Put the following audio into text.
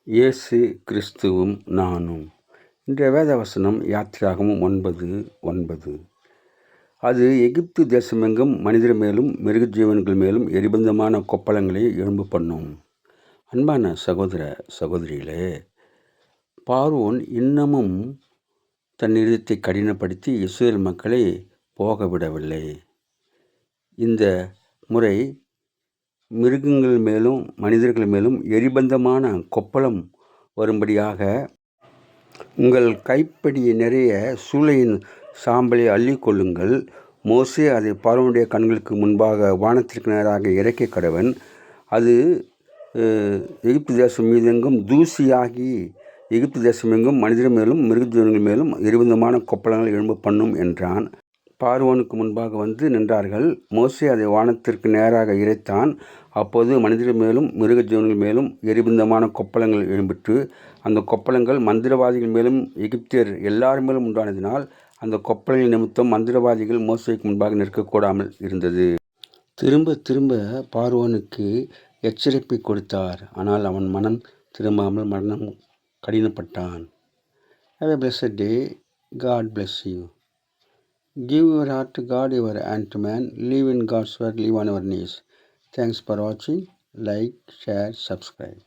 இயேசு கிறிஸ்துவும் நானும். இன்றைய வேதவசனம் யாத்திராகமம் 9:9. அது எகிப்து தேசமெங்கும் மனிதர் மேலும் மிருக ஜீவன்கள் மேலும் எரிபந்தமான கொப்பளங்களை எழும்பு பண்ணும். அன்பான சகோதர சகோதரிகளே, பார்வோன் இன்னமும் தன் இருதயத்தை கடினப்படுத்தி இஸ்ரவேல் மக்களை போக விடவில்லை. இந்த முறை மிருகங்கள் மேலும் மனிதர்கள் மேலும் எரிபந்தமான கொப்பளம் வரும்படியாக உங்கள் கைப்பிடி நிறைய சூளையின் சாம்பலை அள்ளிக்கொள்ளுங்கள். மோசே அதை பார்வோனுடைய கண்களுக்கு முன்பாக வானத்திற்கு நேராக இறக்கி கடவன். அது எகிப்து தேசம் மீதெங்கும் தூசியாகி எகிப்து தேசமெங்கும் மனிதர் மேலும் மிருகஜீவன்கள் மேலும் எரிபந்தமான கொப்பளங்கள் எழும்ப பண்ணும் என்றான். பார்வோனுக்கு முன்பாக வந்து நின்றார்கள். மோசே அதை வானத்திற்கு நேராக இறைத்தான். அப்போது மனிதர் மேலும் மிருக ஜீவன்கள் மேலும் எரிபந்தமான கொப்பளங்கள் எழும்பிற்று. அந்த கொப்பளங்கள் மந்திரவாதிகள் மேலும் எகிப்தியர் எல்லார் மேலும் உண்டானதினால் அந்த கொப்பளங்கள் நிமித்தம் மந்திரவாதிகள் மோசேக்கு முன்பாக நிற்கக்கூடாமல் இருந்தது. திரும்ப திரும்ப பார்வோனுக்கு எச்சரிப்பை கொடுத்தார். ஆனால் அவன் மனம் திரும்பாமல் மனம் கடினப்பட்டான். Have a blessed day. God bless you. Give your heart to God, your hand to man. Live in God's word, live on our knees. Thanks for watching. Like, share, subscribe.